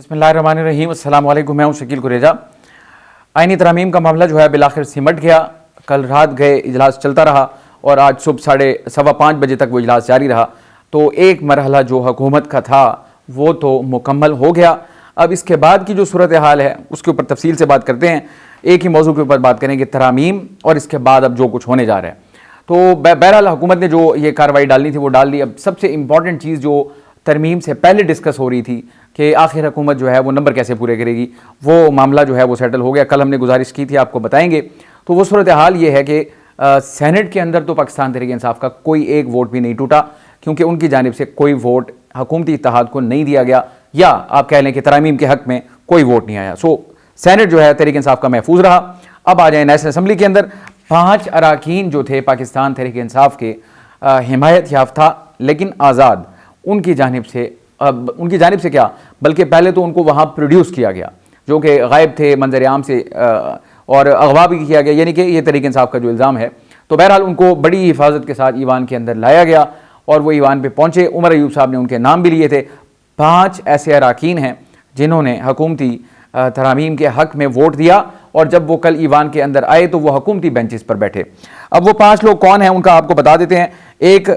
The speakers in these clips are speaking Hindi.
बिस्मिल्लाहिर्रहमानिर्रहीम। अस्सलाम वालेकुम। मैं हूं शकील कुरेजा। आईनी तरमीम का मामला जो है बिलाखिर सिमट गया। कल रात गए इजलास चलता रहा और आज सुबह 4:15 बजे तक वो इजलास जारी रहा। तो एक मरहला जो हुकूमत का था वो तो मुकम्मल हो गया। अब इसके बाद की जो सूरत हाल है उसके ऊपर तफसील से बात करते हैं। एक ही मौजू के ऊपर बात करेंगे, तरामीम और इसके बाद अब जो कुछ होने जा रहा है। तो बहरहाल हुकूमत ने जो ये कार्रवाई डालनी थी वो डाल दी। अब सबसे इंपॉर्टेंट चीज़ जो तरमीम से पहले डिस्कस हो रही थी कि आखिर हुकूमत जो है वो नंबर कैसे पूरे करेगी, वो मामला जो है वो सेटल हो गया। कल हमने गुजारिश की थी, आपको बताएंगे। तो वो सूरत हाल ये है कि सेनेट के अंदर तो पाकिस्तान तहरीक इंसाफ का कोई एक वोट भी नहीं टूटा, क्योंकि उनकी जानिब से कोई वोट हुकूमती इत्तेहाद को नहीं दिया गया, या आप कह लें कि तरामीम के हक में कोई वोट नहीं आया। सो सेनेट जो है तहरीक इंसाफ का महफूज रहा। अब आ जाए नेशनल असम्बली के अंदर। 5 अरकान जो थे पाकिस्तान तहरीक इंसाफ के हिमायत याफ्ता लेकिन आज़ाद, उनकी जानिब से क्या बल्कि पहले तो उनको वहाँ प्रोड्यूस किया गया जो कि गायब थे मंजर आम से, और अगवा भी किया गया, यानी कि ये तहरीक इंसाफ का जो इल्ज़ाम है। तो बहरहाल उनको बड़ी हिफाजत के साथ ईवान के अंदर लाया गया और वो ईवान पे पहुँचे। उमर अयूब साहब ने उनके नाम भी लिए थे। 5 ऐसे अरकान हैं जिन्होंने हुकूमती तरामीम के हक में वोट दिया, और जब वो कल ईवान के अंदर आए तो वो हुकूमती बेंचेस पर बैठे। अब वो 5 लोग कौन हैं उनका आपको बता देते हैं। एक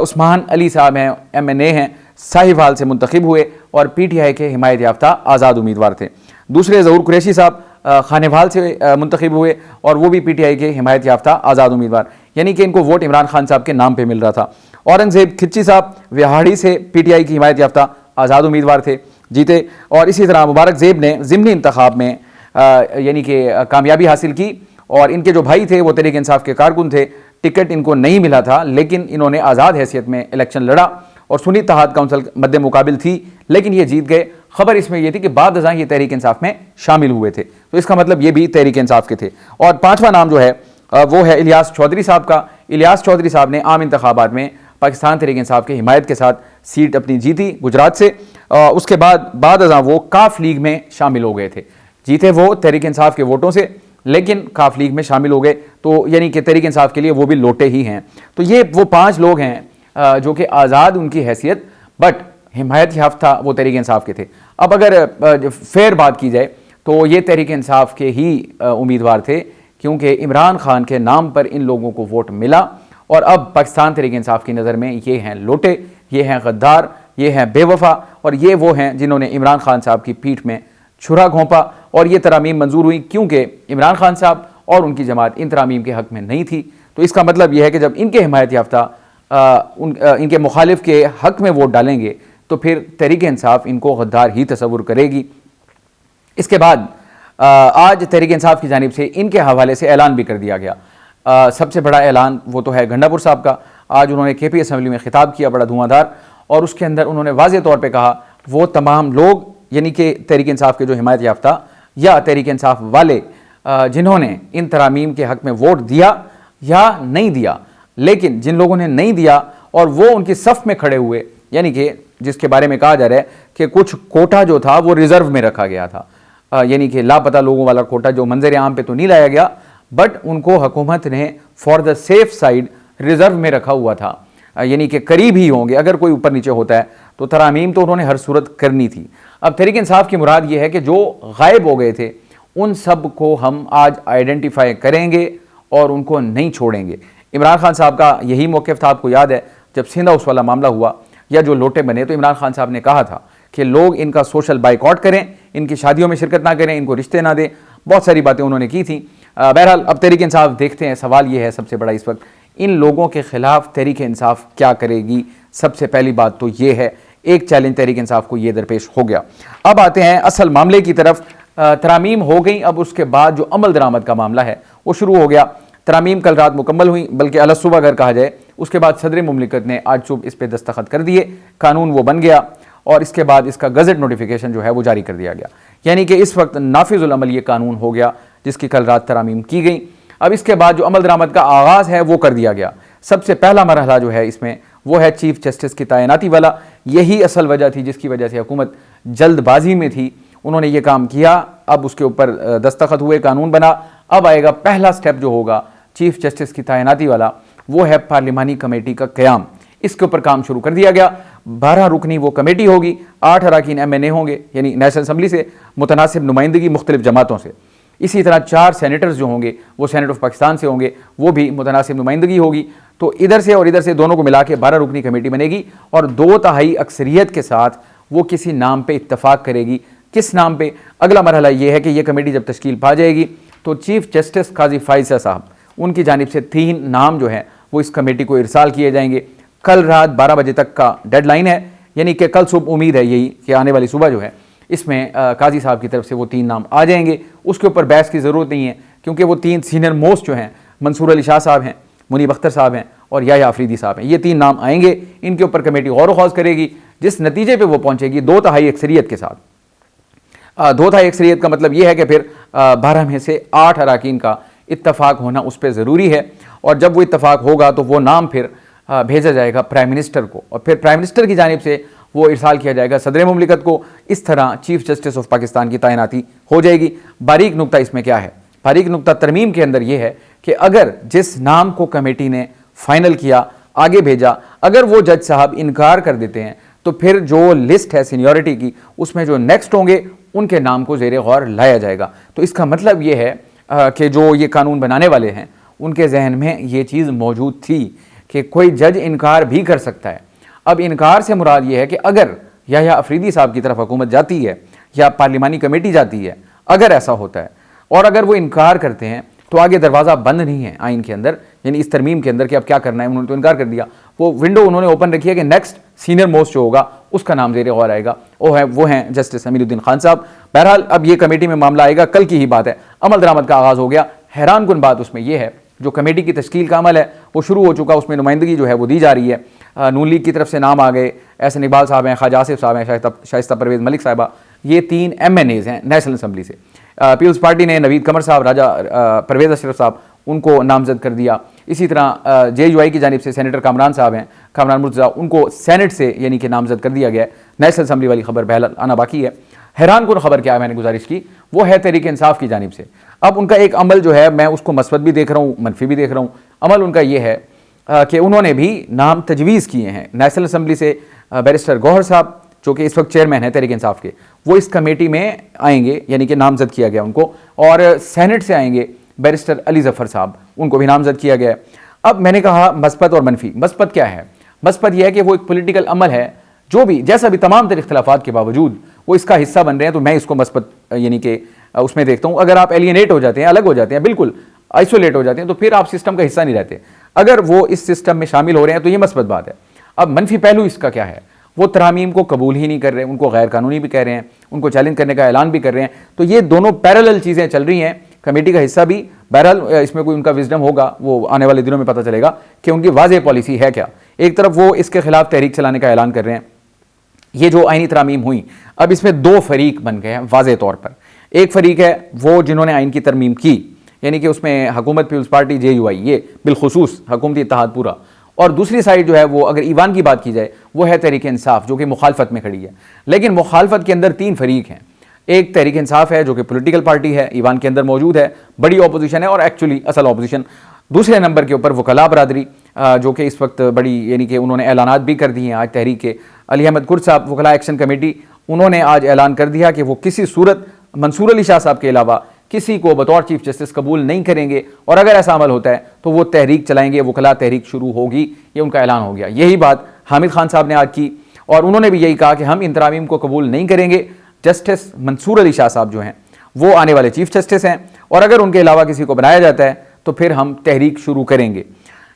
उस्मान अली साहब हैं, MNA हैं, साहिवाल से मुंतखब हुए और PTI के हिमायत याफ्ता आज़ाद उम्मीदवार थे। दूसरे ज़हूर कुरैशी साहब खानेवाल से मुंतखब हुए और वो भी PTI के हिमायत याफ्ता आज़ाद उम्मीदवार, यानी कि इनको वोट इमरान खान साहब के नाम पर मिल रहा था। औरंगज़ेब खिच्ची साहब विहाड़ी से PTI की हिमायत याफ्ता आज़ाद उम्मीदवार थे, जीते। और इसी तरह मुबारक ज़ेब ने ज़िमनी इंतखाब में यानी कि कामयाबी हासिल की, और इनके जो भाई थे वो तहरीक इंसाफ के कारकुन थे। टिकट इनको नहीं मिला था, लेकिन इन्होंने आज़ाद हैसियत में इलेक्शन लड़ा और सुन्नी इत्तेहाद काउंसिल मद्दे मुकाबिल थी, लेकिन ये जीत गए। खबर इसमें यह थी कि बाद अज़ां ये तहरीक इंसाफ में शामिल हुए थे, तो इसका मतलब ये भी तहरीक इंसाफ के थे। और 5वां नाम जो है वो है इलियास चौधरी साहब का। इलियास चौधरी साहब ने आम इंतखाबात में पाकिस्तान तहरीक इंसाफ की हिमायत के साथ सीट अपनी जीती गुजरात से। उसके बाद अज़ां वो काफ लीग में शामिल हो गए थे। जीते वो तहरीक इंसाफ के वोटों से, लेकिन काफ लीग में शामिल हो गए, तो यानी कि तहरीक इंसाफ के लिए वो भी लोटे ही हैं। तो ये वो 5 लोग हैं जो कि आज़ाद उनकी हैसियत, बट हिमायत याफ्ता वो तहरीक इंसाफ के थे। अब अगर फेयर बात की जाए तो ये तहरीक इंसाफ के ही उम्मीदवार थे, क्योंकि इमरान खान के नाम पर इन लोगों को वोट मिला। और अब पाकिस्तान तहरीक इंसाफ की नज़र में ये हैं लोटे, ये हैं गद्दार, ये हैं बेवफा, और ये वो हैं जिन्होंने इमरान खान साहब की पीठ में छुरा घोंपा। और ये तरामीम मंजूर हुई क्योंकि इमरान खान साहब और उनकी जमात इन तरामीम के हक में नहीं थी। तो इसका मतलब यह है कि जब इनके हिमायत याफ्ता इनके मुखालिफ के हक में वोट डालेंगे तो फिर तहरीक इंसाफ इनको गद्दार ही तस्वुर करेगी। इसके बाद आज तहरीक इंसाफ की जानिब से इनके हवाले से ऐलान भी कर दिया गया। सबसे बड़ा ऐलान वो तो है गंडापुर साहब का। आज उन्होंने KP असम्बली में खिताब किया, बड़ा धुआंधार, और उसके अंदर उन्होंने वाज़ेह तौर पर कहा वो तमाम लोग यानी कि तहरीक इंसाफ के जो हिमायत याफ्ता या तहरीक इंसाफ वाले जिन्होंने इन तरामीम के हक में वोट दिया या नहीं दिया, लेकिन जिन लोगों ने नहीं दिया और वो उनकी सफ़ में खड़े हुए, यानी कि जिसके बारे में कहा जा रहा है कि कुछ कोटा जो था वो रिज़र्व में रखा गया था, यानी कि लापता लोगों वाला कोटा जो मंजर आम पे तो नहीं लाया गया, बट उनको हुकूमत ने for the safe side reserve में रखा हुआ था, यानी कि करीब ही होंगे। अगर कोई ऊपर नीचे होता है तो तरामीम तो उन्होंने हर सूरत करनी थी। अब तहरीक इंसाफ की मुराद ये है कि जो गायब हो गए थे उन सब को हम आज आइडेंटिफाई करेंगे और उनको नहीं छोड़ेंगे। इमरान खान साहब का यही मौक़िफ़ था। आपको याद है जब सिंध हाउस वाला मामला हुआ या जो लोटे बने, तो इमरान खान साहब ने कहा था कि लोग इनका सोशल बाइकआउट करें, इनकी शादियों में शिरकत ना करें, इनको रिश्ते ना दें। बहुत सारी बातें उन्होंने की थी। बहरहाल अब तहरीक इंसाफ देखते हैं। सवाल ये है सबसे बड़ा इस वक्त, इन लोगों के ख़िलाफ़ तहरीक इंसाफ क्या करेगी। सबसे पहली बात तो ये है, एक चैलेंज तहरीक इंसाफ को ये दरपेश हो गया। अब आते हैं असल मामले की तरफ। तरामीम हो गई, अब उसके बाद जो अमल दरामद का मामला है वो शुरू हो गया। तरामीम कल रात मुकम्मल हुई, बल्कि अलग सुबह अगर कहा जाए, उसके बाद सदर मुमलिकत ने आज सुबह इस पर दस्तखत कर दिए, कानून वो बन गया, और इसके बाद इसका गज़ट नोटिफिकेशन जो है वो जारी कर दिया गया। यानी कि इस वक्त नाफिजुल अमल ये कानून हो गया जिसकी कल रात तरामीम की गई। अब इसके बाद जो अमल दरामद का आगाज़ है वो कर दिया गया। सबसे पहला मरहला जो है इसमें वो है चीफ जस्टिस की तैनाती वाला। यही असल वजह थी जिसकी वजह से हुकूमत जल्दबाजी में थी, उन्होंने ये काम किया। अब उसके ऊपर दस्तखत हुए, कानून बना। अब आएगा पहला स्टेप जो होगा चीफ जस्टिस की तैनाती वाला, वो है पार्लिमानी कमेटी का क़याम। इसके ऊपर काम शुरू कर दिया गया। 12 रुकनी वो कमेटी होगी, 8 अरकान MNA होंगे यानी नेशनल असम्बली से, मुतनासिब नुमाइंदगी मुख्तलिफ जमातों से। इसी तरह 4 सेनेटर्स जो होंगे वो सेनेट ऑफ पाकिस्तान से होंगे, वो भी मुतनासिब नुमाइंदगी होगी। तो इधर से और इधर से दोनों को मिला के 12 रुकनी कमेटी बनेगी और 2/3 अक्सरियत के साथ वो किसी नाम पे इत्तफाक करेगी। किस नाम पे? अगला मरहला ये है कि ये कमेटी जब तश्कील पा जाएगी तो चीफ जस्टिस काजी फायजा साहब उनकी जानिब से 3 नाम जो हैं वो इस कमेटी को इरसाल किए जाएंगे। कल रात 12 बजे तक का डेडलाइन है, यानी कि कल सुबह उम्मीद है यही कि आने वाली सुबह जो है इसमें काजी साहब की तरफ से वो 3 नाम आ जाएंगे। उसके ऊपर बहस की ज़रूरत नहीं है क्योंकि वो 3 सीनियर मोस्ट जो हैं मंसूर अली शाह साहब हैं, मुनीब अख्तर साहब हैं और याह्या अफरीदी साहब हैं। ये 3 नाम आएंगे, इनके ऊपर कमेटी गौर व खौज करेगी। जिस नतीजे पर वो पहुँचेगी 2/3 अक्सरियत के साथ, 2/3 अक्सरियत का मतलब ये है कि फिर 12 में से 8 अरकान का इत्तफाक होना उस पर ज़रूरी है। और जब वो इत्तफाक होगा तो वो नाम फिर भेजा जाएगा प्राइम मिनिस्टर को और फिर प्राइम मिनिस्टर की जानिब से वो इरसाल किया जाएगा सदर मुमलिकत को। इस तरह चीफ जस्टिस ऑफ पाकिस्तान की तैनाती हो जाएगी। बारीक नुक्ता इसमें क्या है? बारीक नुक्ता तरमीम के अंदर यह है कि अगर जिस नाम को कमेटी ने फाइनल किया, आगे भेजा, अगर वो जज साहब इनकार कर देते हैं तो फिर जो लिस्ट है सीनियरिटी की उसमें जो नेक्स्ट होंगे उनके नाम को ज़ेरे गौर लाया जाएगा। तो इसका मतलब ये है कि जो ये कानून बनाने वाले हैं उनके जहन में ये चीज़ मौजूद थी कि कोई जज इनकार भी कर सकता है। अब इनकार से मुराद ये है कि अगर याह्या अफरीदी साहब की तरफ हुकूमत जाती है या पार्लिमानी कमेटी जाती है, अगर ऐसा होता है और अगर वो इनकार करते हैं तो आगे दरवाज़ा बंद नहीं है आइन के अंदर, यानी इस तरमीम के अंदर कि अब क्या करना है। उन्होंने तो इनकार कर दिया, वो विंडो उन्होंने ओपन रखी है कि नेक्स्ट सीनियर मोस्ट जो होगा उसका नाम ज़ेरे गौर आएगा, वो हैं जस्टिस अमीरुद्दीन खान साहब। बहरहाल अब ये कमेटी में मामला आएगा, कल की ही बात है, अमल दरामद का आगाज़ हो गया। हैरान कुन बात उसमें यह है जो कमेटी की तश्कील का अमल है वो शुरू हो चुका, उसमें नुमाइंदगी जो है वो दी जा रही है। नून लीग की तरफ से नाम आ गए, एहसन इकबाल साहब हैं, ख्वाजा आसिफ साहब हैं, शाइस्ता परवेज़ मलिक साहिबा, ये 3 MNAs हैं नेशनल असम्बली से। पीपल्स पार्टी ने नवीद कमर साहब, राजा परवेज़ अशरफ साहब उनको नामजद कर दिया। इसी तरह JUI की जानिब से सेनेटर कामरान साहब हैं, कामरान मुर्तज़ा, उनको सेनेट से यानी कि नामजद कर दिया गया है। नेशनल असम्बली वाली खबर बहरहाल आना बाकी है। हैरान कुन खबर क्या है, मैंने गुजारिश की, वो है तहरीक इंसाफ की जानिब से। अब उनका एक अमल जो है मैं उसको मस्बत भी देख रहा हूँ, मनफी भी देख रहा हूँ। अमल उनका ये है कि उन्होंने भी नाम तजवीज़ किए हैं नेशनल असम्बली से। बैरिस्टर गौहर साहब जो कि इस वक्त चेयरमैन है तहरीक इंसाफ के, वो इस कमेटी में आएंगे, यानी कि नामजद किया गया उनको। और सेनेट से आएंगे बैरिस्टर अली जफ़र साहब, उनको भी नामजद किया गया है। अब मैंने कहा मस्बत और मनफी। मस्बत क्या है? मस्बत यह है कि वो एक पॉलिटिकल अमल है जो भी जैसा भी तमाम तरह इख्तलाफात के बावजूद वो इसका हिस्सा बन रहे हैं, तो मैं इसको मस्बत यानी कि उसमें देखता हूँ। अगर आप एलियनेट हो जाते हैं, अलग हो जाते हैं, बिल्कुल आइसोलेट हो जाते हैं, तो फिर आप सिस्टम का हिस्सा नहीं रहते। अगर वो इस सिस्टम में शामिल हो रहे हैं तो ये मस्बत बात है। अब मनफी पहलू इसका क्या है? वो तरामीम को कबूल ही नहीं कर रहे, उनको गैर कानूनी भी कह रहे हैं, उनको चैलेंज करने का ऐलान भी कर रहे हैं। तो ये दोनों पैरेलल चीज़ें चल रही हैं। कमेटी का हिस्सा भी बहरहाल इसमें कोई उनका विजडम होगा, वो आने वाले दिनों में पता चलेगा कि उनकी वाज़ेह पॉलिसी है क्या। एक तरफ वो इसके खिलाफ तहरीक चलाने का ऐलान कर रहे हैं। ये जो आइनी तरामीम हुई, अब इसमें 2 फरीक बन गए हैं वाज़ेह तौर पर। एक फरीक है वो जिन्होंने आइन की तरमीम की, यानी कि उसमें हुकूमत, पीपल्स पार्टी, JUI, ये बिलखुसूस हुकूमती इत्तेहाद पूरा। और दूसरी साइड जो है वो अगर ईवान की बात की जाए वो है तहरीक इंसाफ जो कि मुखालफत में खड़ी है। लेकिन मुखालफत के अंदर 3 फरीक हैं। एक तहरीक इंसाफ है जो कि पॉलिटिकल पार्टी है, ईवान के अंदर मौजूद है, बड़ी अपोजिशन है और एक्चुअली असल अपोजिशन। दूसरे नंबर के ऊपर वकला बरादरी जो कि इस वक्त बड़ी, यानी कि उन्होंने ऐलानात भी कर दिए हैं आज तहरीक के। अली अहमद कुर्द साहब, वकला एक्शन कमेटी, उन्होंने आज ऐलान कर दिया कि वो किसी सूरत मंसूर अली शाह साहब के अलावा किसी को बतौर चीफ जस्टिस कबूल नहीं करेंगे और अगर ऐसा अमल होता है तो वो तहरीक चलाएंगे, वकला तहरीक शुरू होगी, ये उनका ऐलान हो गया। यही बात हामिद खान साहब ने आज की और उन्होंने भी यही कहा कि हम इन तरामीम को कबूल नहीं करेंगे। जस्टिस मंसूर अली शाह साहब जो हैं वो आने वाले चीफ जस्टिस हैं और अगर उनके अलावा किसी को बनाया जाता है तो फिर हम तहरीक शुरू करेंगे।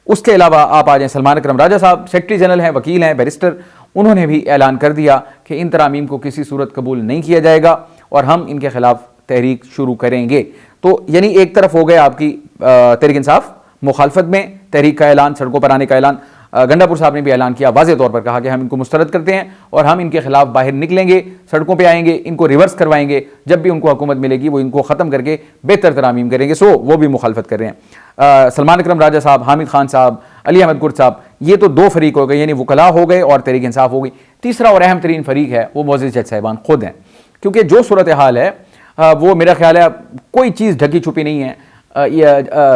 उसके अलावा आप आ जाएँ सलमान अकरम राजा साहब, सेक्रेटरी जनरल हैं, वकील हैं, बैरिस्टर, उन्होंने भी ऐलान कर दिया कि इन तरामीम को किसी सूरत कबूल नहीं किया जाएगा और हम इनके खिलाफ तहरीक शुरू करेंगे। तो यानी एक तरफ हो गए आपकी तहरीक इंसाफ, मुखालफत में तहरीक का ऐलान, सड़कों पर आने का ऐलान। गंडापुर साहब ने भी ऐलान किया, वाज़ेह तौर पर कहा कि हम इनको मुस्तरद करते हैं और हम इनके खिलाफ बाहर निकलेंगे, सड़कों पे आएंगे, इनको रिवर्स करवाएंगे, जब भी उनको हुकूमत मिलेगी वो इनको ख़त्म करके बेहतर तरामीम करेंगे। सो वो भी मुखालफत कर रहे हैं। सलमान अकरम राजा साहब, हामिद खान साहब, अली अहमद कुर्द साहब, ये तो 2 फरीक हो गए, यानी वकला हो गए और तहरीक इंसाफ हो गई। तीसरा और अहम तरीन फरीक है वो मोअज़्ज़िज़ जज साहिबान खुद हैं, क्योंकि जो सूरत हाल है वो मेरा ख्याल है कोई चीज़ ढकी छुपी नहीं है।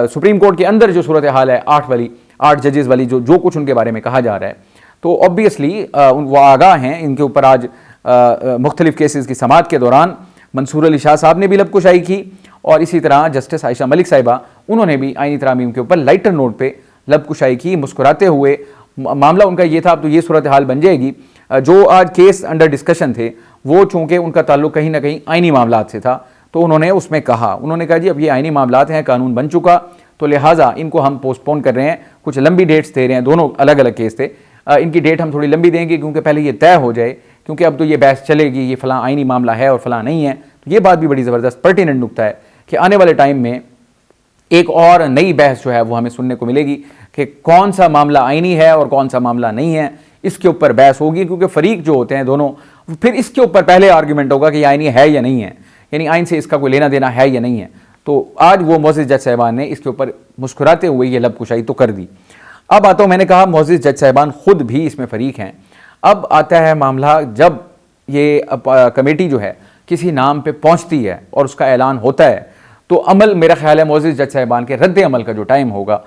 सुप्रीम कोर्ट के अंदर जो सूरत हाल है 8 जजेस वाली, जो कुछ उनके बारे में कहा जा रहा है, तो ऑब्वियसली वो आगाह हैं, इनके ऊपर आज मुख्तलिफ केसेस की समाअत के दौरान मंसूर अली शाह साहब ने भी लबकुशाई की और इसी तरह जस्टिस आयशा मलिक साहिबा उन्होंने भी आईनी तरामीम के ऊपर लाइटर नोट पे लबकुशाई की, मुस्कुराते हुए। मामला उनका ये था, अब तो ये सूरत हाल बन जाएगी, जो आज केस अंडर डिस्कशन थे वो चूंकि उनका ताल्लुक कहीं ना कहीं आईनी मामलात से था, तो उन्होंने उसमें कहा, उन्होंने कहा जी अब ये आईनी मामलात हैं, कानून बन चुका, तो लिहाजा इनको हम पोस्टपोन कर रहे हैं, कुछ लंबी डेट्स दे रहे हैं, दोनों अलग अलग केस थे, इनकी डेट हम थोड़ी लंबी देंगे क्योंकि पहले ये तय हो जाए, क्योंकि अब तो ये बहस चलेगी ये फलां आईनी मामला है और फलां नहीं है। तो ये बात भी बड़ी ज़बरदस्त पर्टिनेंट नुक्ता है कि आने वाले टाइम में एक और नई बहस जो है वो हमें सुनने को मिलेगी कि कौन सा मामला आईनी है और कौन सा मामला नहीं है, इसके ऊपर बहस होगी, क्योंकि फरीक जो होते हैं दोनों, फिर इसके ऊपर पहले आर्ग्यूमेंट होगा कि आईनी है या नहीं है, यानी आइन से इसका कोई लेना देना है या नहीं है। तो आज वो मोअज़्ज़िज़ जज साहिबान ने इसके ऊपर मुस्कुराते हुए ये लबकुशाई तो कर दी। अब आता हूँ, मैंने कहा मोअज़्ज़िज़ जज साहिबान खुद भी इसमें फ़रीक हैं। अब आता है मामला जब ये कमेटी जो है किसी नाम पे पहुँचती है और उसका ऐलान होता है, तो अमल मेरा ख्याल है मोअज़्ज़िज़ जज साहिबान के रद्द अमल का जो टाइम होगा,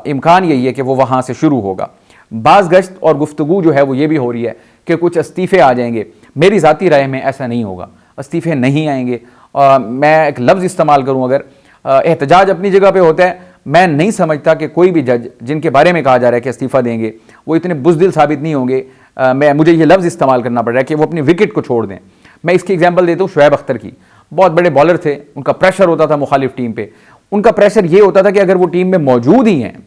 इम्कान यही है कि वो वहाँ से शुरू होगा। बाज़ गश्त और गुफ्तगू जो है वो ये भी हो रही है कि कुछ इस्तीफ़े आ जाएंगे। मेरी ज़ाती राय में ऐसा नहीं होगा, इस्तीफ़े नहीं आएंगे। मैं एक लफ्ज़ इस्तेमाल करूँ, अगर एहतजाज अपनी जगह पे होता है, मैं नहीं समझता कि कोई भी जज जिनके बारे में कहा जा रहा है कि इस्तीफ़ा देंगे वो इतने बुज़दिल साबित नहीं होंगे। मुझे ये लफ्ज़ इस्तेमाल करना पड़ रहा है कि वो अपनी विकेट को छोड़ दें। मैं इसकी एग्जाम्पल देता हूँ शुएब अख्तर की। बहुत बड़े बॉलर थे, उनका प्रेशर होता था मुखालिफ टीम पे। उनका प्रेशर ये होता था कि अगर वो टीम में मौजूद ही हैं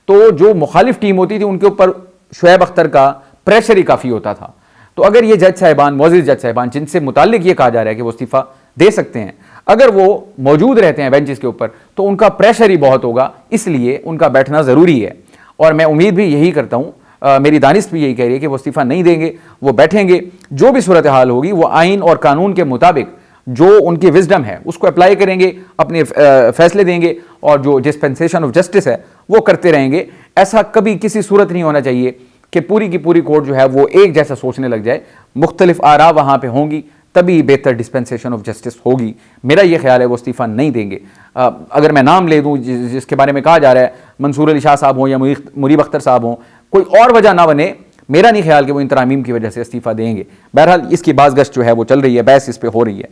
तो जो मुखालिफ टीम होती थी उनके ऊपर शुएब अख्तर का प्रेशर ही काफ़ी होता था। तो अगर ये जज साहिबान, मोअज़्ज़िज़ जज साहिबान, जिनसे मुताल्लिक ये कहा जा रहा है कि वो इस्तीफ़ा दे सकते हैं, अगर वो मौजूद रहते हैं बेंचेस के ऊपर तो उनका प्रेशर ही बहुत होगा, इसलिए उनका बैठना ज़रूरी है। और मैं उम्मीद भी यही करता हूँ, मेरी दानिश भी यही कह रही है कि वो इस्तीफ़ा नहीं देंगे, वो बैठेंगे। जो भी सूरत हाल होगी वो आइन और कानून के मुताबिक जो उनकी विजडम है उसको अप्लाई करेंगे, अपने फैसले देंगे और जो डिस्पेंसेशन ऑफ जस्टिस है वो करते रहेंगे। ऐसा कभी किसी सूरत नहीं होना चाहिए कि पूरी की पूरी कोर्ट जो है वो एक जैसा सोचने लग जाए। मुख्तलिफ आरा वहाँ पे होंगी, तभी बेहतर डिस्पेंसेशन ऑफ जस्टिस होगी। मेरा ये ख्याल है वो इस्तीफ़ा नहीं देंगे। अगर मैं नाम ले दूँ जिसके बारे में कहा जा रहा है, मंसूर अली शाह साहब हों या मुरीब अख्तर साहब हों, कोई और वजह ना बने, मेरा नहीं ख्याल कि वो इन तरामीम की वजह से इस्तीफ़ा देंगे। बहरहाल इसकी बाज़गश्त जो है वो चल रही है, बहस इस पर हो रही है।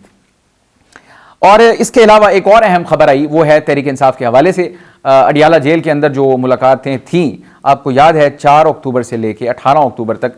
और इसके अलावा एक और अहम खबर आई, वो है तहरीक इंसाफ के हवाले से। अडियाला जेल के अंदर जो मुलाकातें थीं, आपको याद है 4 अक्टूबर से लेकर 18 अक्टूबर तक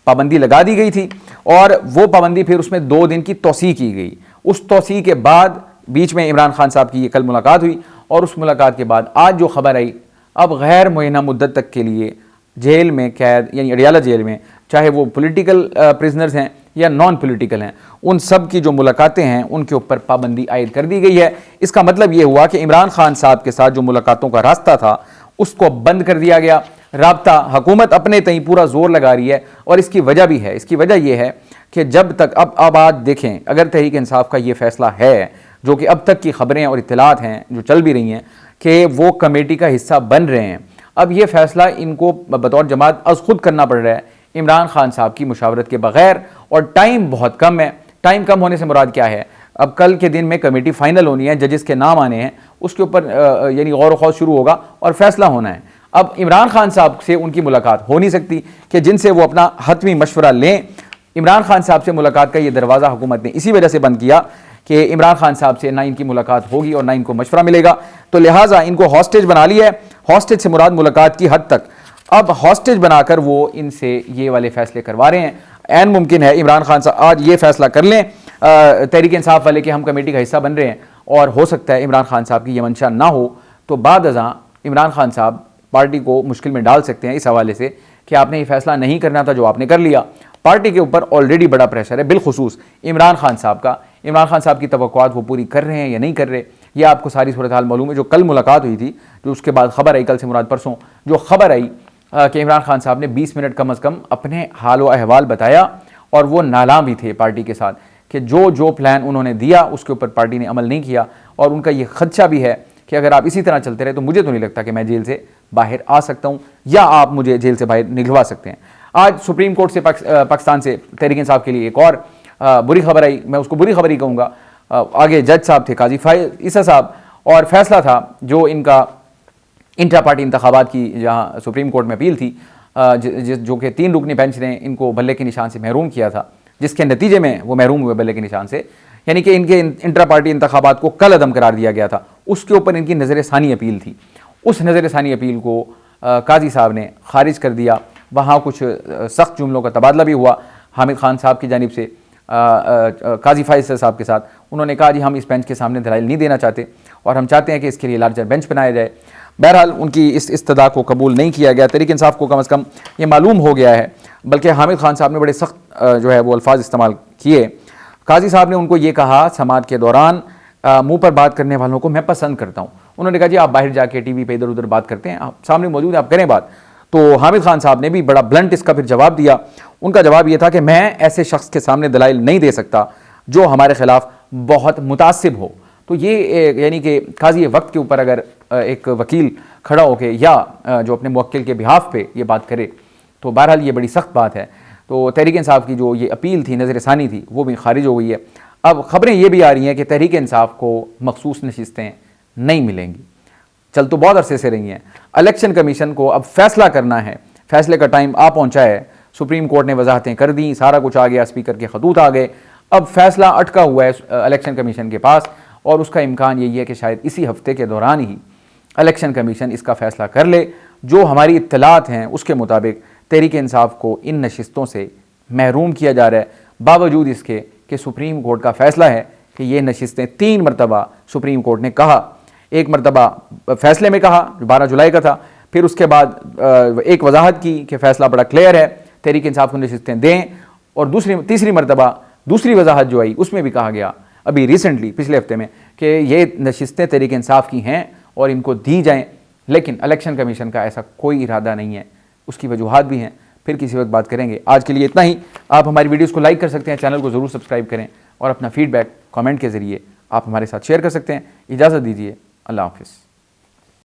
पाबंदी लगा दी गई थी और वो पाबंदी फिर उसमें 2 दिन की तौसीह की गई। उस तौसीह के बाद बीच में इमरान खान साहब की ये कल मुलाकात हुई और उस मुलाकात के बाद आज जो खबर आई, अब गैर मुअय्यना मुद्दत तक के लिए जेल में कैद, यानी अडियाला जेल में, चाहे वो पॉलिटिकल प्रिजनर्स हैं या नॉन पॉलिटिकल हैं, उन सब की जो मुलाकातें हैं उनके ऊपर पाबंदी आयद कर दी गई है। इसका मतलब ये हुआ कि इमरान खान साहब के साथ जो मुलाकातों का रास्ता था उसको बंद कर दिया गया। राब्ता हुकूमत अपने तई पूरा जोर लगा रही है और इसकी वजह भी है। इसकी वजह यह है कि जब तक अब आज देखें, अगर तहरीक इंसाफ का ये फैसला है, जो कि अब तक की खबरें और इत्तलात हैं जो चल भी रही हैं कि वो कमेटी का हिस्सा बन रहे हैं, अब ये फैसला इनको बतौर जमात अज खुद करना पड़ रहा है इमरान खान साहब की मुशावरत के बगैर, और टाइम बहुत कम है। टाइम कम होने से मुराद क्या है, अब कल के दिन में कमेटी फाइनल होनी है, जजेस के नाम आने हैं, उसके ऊपर यानी गौर खौज शुरू होगा और फैसला होना है। अब इमरान खान साहब से उनकी मुलाकात हो नहीं सकती कि जिनसे वो अपना हतमी मशवरा लें। इमरान खान साहब से मुलाकात का ये दरवाज़ा हुकूमत ने इसी वजह से बंद किया कि इमरान खान साहब से ना इनकी मुलाकात होगी और ना इनको मशवरा मिलेगा, तो लिहाजा इनको हॉस्टेज बना लिया है। हॉस्टेज से मुराद मुलाकात की हद तक, अब हॉस्टेज बनाकर वो इनसे ये वाले फैसले करवा रहे हैं। ऐन मुमकिन है इमरान खान साहब आज ये फैसला कर लें तहरीक इंसाफ वाले कि हम कमेटी का हिस्सा बन रहे हैं, और हो सकता है इमरान खान साहब की ये मंशा ना हो, तो बाद अज़ां इमरान खान साहब पार्टी को मुश्किल में डाल सकते हैं इस हवाले से कि आपने ये फैसला नहीं करना था जो आपने कर लिया। पार्टी के ऊपर ऑलरेडी बड़ा प्रेशर है, बिलखुसूस इमरान खान साहब का। इमरान खान साहब की तवक्कुआत वो पूरी कर रहे हैं या नहीं कर रहे, ये आपको सारी सूरत हाल मालूम है। जो कल मुलाकात हुई थी, जो उसके बाद खबर आई, कल से मुराद परसों जो खबर आई कि इमरान खान साहब ने 20 मिनट कम अज़ कम अपने हाल व अहवाल बताया, और वो नाला भी थे पार्टी के साथ कि जो जो प्लान उन्होंने दिया उसके ऊपर पार्टी ने अमल नहीं किया। और उनका ये खदशा भी है कि अगर आप इसी तरह चलते रहे तो मुझे तो नहीं लगता कि मैं जेल से बाहर आ सकता हूँ या आप मुझे जेल से बाहर निकलवा सकते हैं। आज सुप्रीम कोर्ट से पाकिस्तान से तहरीक इंसाफ के लिए एक और बुरी खबर आई, मैं उसको बुरी खबर ही कहूँगा। आगे जज साहब थे काजी फाइज ईसा साहब, और फैसला था जो इनका इंट्रा पार्टी इंतखाबात की जहाँ सुप्रीम कोर्ट में अपील थी, जो कि 3 रुकनी बेंच ने इनको बल्ले के निशान से महरूम किया था, जिसके नतीजे में वो महरूम हुए बल्ले के निशान से, यानी कि इनके इंट्रा पार्टी इंतखाबात को कल अदम करार दिया गया था, उसके ऊपर इनकी नज़र सानी अपील थी। उस नज़र सानी अपील को काजी साहब ने खारिज कर दिया। वहाँ कुछ सख्त जुमलों का तबादला भी हुआ हामिद खान साहब की जानिब से काजी फैसल साहब के साथ। उन्होंने कहा जी हम इस बेंच के सामने दलाइल नहीं देना चाहते और हम चाहते हैं कि इसके लिए लार्जर बेंच बनाया जाए। बहरहाल उनकी इस इस्तदा को कबूल नहीं किया गया। तहरीक इंसाफ को कम अज़ कम ये मालूम हो गया है, बल्कि हामिद खान साहब ने बड़े सख्त जो है वो अल्फाज इस्तेमाल किए। काजी साहब ने उनको ये कहा समाअत के दौरान, मुँह पर बात करने वालों को मैं पसंद करता हूँ। उन्होंने कहा जी आप बाहर जाके टीवी पे इधर उधर बात करते हैं, आप सामने मौजूद हैं, आप करें बात। तो हामिद खान साहब ने भी बड़ा ब्लंट इसका फिर जवाब दिया। उनका जवाब ये था कि मैं ऐसे शख्स के सामने दलाइल नहीं दे सकता जो हमारे खिलाफ बहुत मुतासिब हो। तो ये यानी कि काजी वक्त के ऊपर अगर एक वकील खड़ा होके या जो अपने मुवक्किल के बिहाफ पे ये बात करे तो बहरहाल ये बड़ी सख्त बात है। तो तहरीक इंसाफ की जो ये अपील थी, नज़र सानी थी, वो भी खारिज हो गई है। अब ख़बरें ये भी आ रही हैं कि तहरीक इंसाफ को मखसूस नशिस्तें नहीं मिलेंगी। चल तो बहुत अरसे से रही हैं। इलेक्शन कमीशन को अब फैसला करना है, फैसले का टाइम आ पहुंचा है। सुप्रीम कोर्ट ने वजाहतें कर दी, सारा कुछ आ गया, स्पीकर के खतूत आ गए। अब फैसला अटका हुआ है इलेक्शन कमीशन के पास और उसका इम्कान यही है कि शायद इसी हफ्ते के दौरान ही इलेक्शन कमीशन इसका फैसला कर ले। जो हमारी इत्तलात हैं उसके मुताबिक तहरीक इंसाफ को इन नशिस्तों से महरूम किया जा रहा है, बावजूद इसके कि सुप्रीम कोर्ट का फैसला है कि ये नशिस्तें 3 मरतबा सुप्रीम कोर्ट ने कहा। एक मरतबा फैसले में कहा जो 12 जुलाई का था, फिर उसके बाद एक वजाहत की कि फैसला बड़ा क्लियर है, तहरीक इंसाफ को नशिस्तें दें, और तीसरी मरतबा दूसरी वजाहत जो आई उसमें भी कहा गया अभी रिसेंटली पिछले हफ्ते में कि ये नशिस्तें तहरीक इंसाफ की हैं और इनको दी जाएं। लेकिन इलेक्शन कमीशन का ऐसा कोई इरादा नहीं है, उसकी वजूहात भी हैं, फिर किसी वक्त बात करेंगे। आज के लिए इतना ही। आप हमारी वीडियोस को लाइक कर सकते हैं, चैनल को ज़रूर सब्सक्राइब करें और अपना फीडबैक कमेंट के ज़रिए आप हमारे साथ शेयर कर सकते हैं। इजाज़त दीजिए, अल्लाह हाफ़िज़।